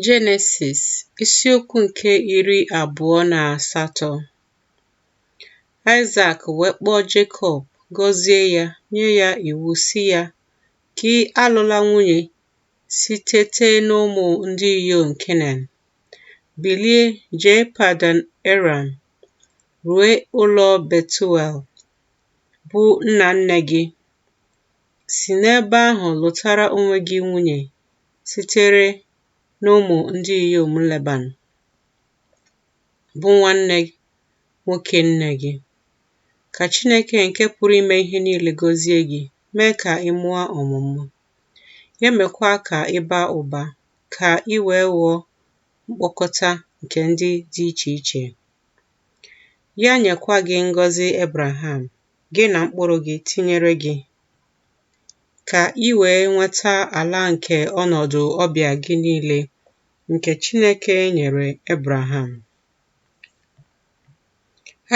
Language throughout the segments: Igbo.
Jenesis isiokwu nke 28. Aịzak wee kpọọ Jekọb, gọzie ya, nye ya iwu sị ya, gị alụla nwunye sitete n'ụmụ ndị inyom Kenan. Bilie, jee Padan Aram, rue ụlọ Betuel, bụ nna nne gị. Si n'ebe ahụ lụtara onwe gị nwunye sitere n'ụmụ ndị inyom Leban, bụ nwanne nwoke nne gị. Ka Chineke nke pụrụ ime ihe niile gọzie gị, mee ka ị mụọ ọmụmụ, ya mekwa ka ị baa ụba, ka ị wee ghọọ mkpokọta nke ndị dị iche iche. Ya nyekwa gị ngọzi Abraham, gị na mkpụrụ gị tinyere gị, ka ị wee nweta ala nke ọnọdụ ọbịa gị niile, nke Chineke nyere Abraham.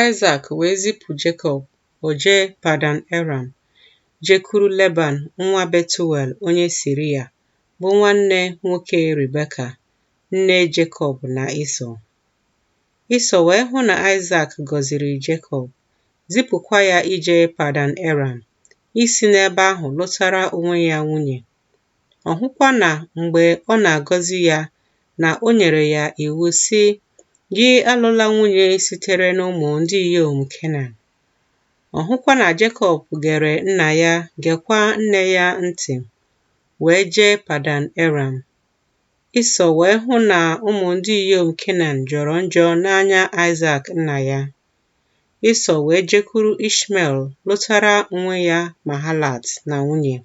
Aịzak wee zipụ Jekọb, o jee Padan Aram, jekwuru Leban nwa Betuel onye Siria, bụ nwanne nwoke Rebeka, nne Jekọb na Ịsọ. Ịsọ wee hụ na Aịzak gọziri Jekọb, zipụkwa ya ije Padan Aram, isi n'ebe ahụ lụtara onwe ya nwunye. Ọ hụkwa na mgbe ọ na-agọzi ya, na o nyere ya iwu sị, gị alụla nwunye sitere n'ụmụ ndị inyom Kenan. Ọ hụkwa na Jekọb gere nna ya, gekwa nne ya ntị, wee jee Padan Aram. Ịsọ wee hụ na ụmụ ndị inyom Kenan jọrọ njọ n'anya Aịzak nna ya. Ịsọ wee jekwuru Ishmel, lụtara onwe ya Mahalat na nwunye,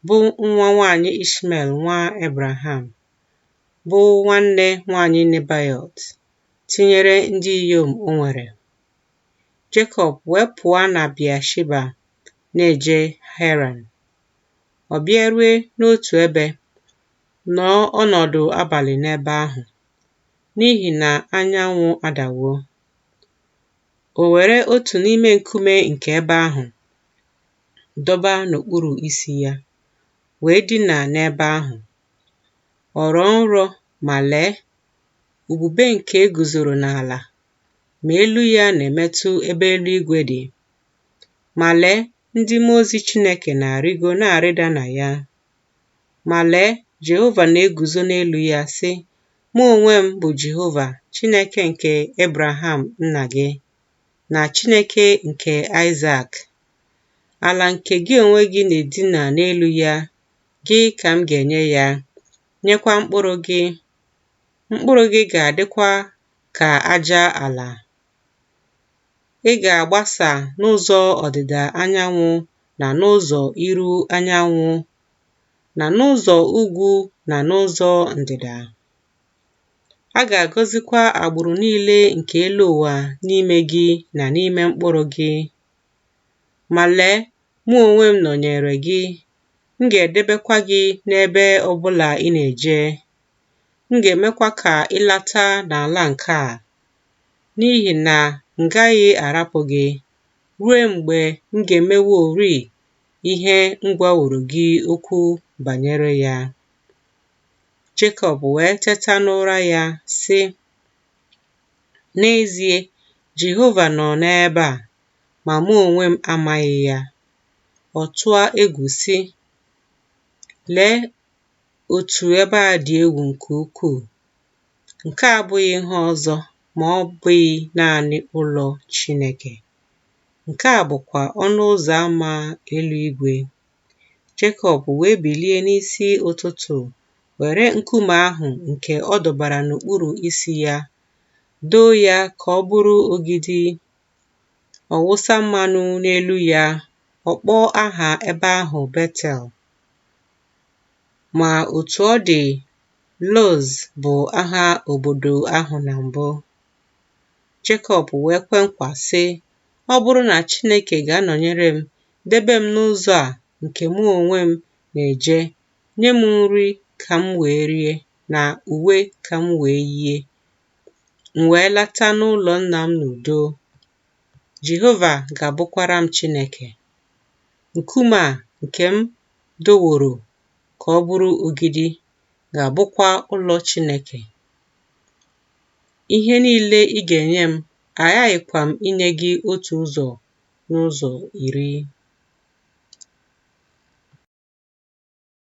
bụ nwa nwanyị Ishmel nwa Abraham, bụ nwanne nwanyị Nebaiot, tinyere ndị inyom o nwere. Jekọb wee pụọ na Bịasheba na-eje Haran. Ọ bịarue n'otu ebe, nọọ ọnọdụ abalị n'ebe ahụ, n'ihi na anyanwụ adawo. O were otu n'ime nkume nke ebe ahụ dọba n'okpuru isi ya, wee dina n'ebe ahụ. Ọ rọọ nrọ, ma lee, ubube nke guzoro n'ala, ma elu ya na-emetụ ebe eluigwe dị. Ma lee, ndị mmụọ ozi Chineke na-arịgo na-arịda na ya. Ma lee, Jehova na-eguzo n'elu ya sị, mụ onwe m bụ Jehova, Chineke nke Abraham nna gị, na Chineke nke Aịzak. Ala nke gị onwe gị na-edina n'elu ya, gị ka m ga-enye ya, nyekwa mkpụrụ gị. Mkpụrụ gị ga-adịkwa ka aja ala. Ị ga-agbasa n'ụzọ ọdịda anyanwụ, na n'ụzọ iru anyanwụ, na n'ụzọ ugwu, na n'ụzọ ndịda. A ga-agọzikwa agbụrụ niile nke elu ụwa n'ime gị na n'ime mkpụrụ gị. Ma lee, mụ onwe m nọnyere gị. M ga-edebekwa gị n'ebe ọbụla ị na-eje. M ga-emekwa ka ị lata n'ala nke a, n'ihi na m gaghị arapụ gị ruo mgbe m ga-emeworị ihe m gwaworo gị okwu banyere ya. Jekọb wee teta n'ụra ya sị, n'ezie, Jehova nọ n'ebe a, ma mụ onwe m amaghị ya. Ọ tụọ egwu sị, lee, otu ebe a dị egwu nke ukwuu. Nke a abụghị ihe ọzọ ma ọ bụghị naanị ụlọ Chineke. Nke a bụkwa ọnụ ụzọ ámá eluigwe. Jekọb wee bilie n'isi ụtụtụ, were nkume ahụ nke ọ dọbara n'okpuru isi ya, doo ya ka ọ bụrụ ogidi. Ọ wụsa mmanụ n'elu ya, ọ kpọọ aha ebe ahụ Betel. Ma otu ọ dị, Luz bụ aha obodo ahụ na mbụ. Jekọb wee kwe nkwa sị, ọ bụrụ na Chineke ga-anọnyere m, debe m n'ụzọ a nke mụ onwe m na-eje, nye m nri ka m wee rie, na uwe ka m wee yie, m wee lata n'ụlọ nna m n'udo, Jehova ga-abụkwara m Chineke. Nkume a nke m doworo ka ọ bụrụ ogidi ga-abụkwa ụlọ Chineke. Ihe niile ị ga-enye m, aghaghịkwa m inye gị otu ụzọ n'ụzọ iri.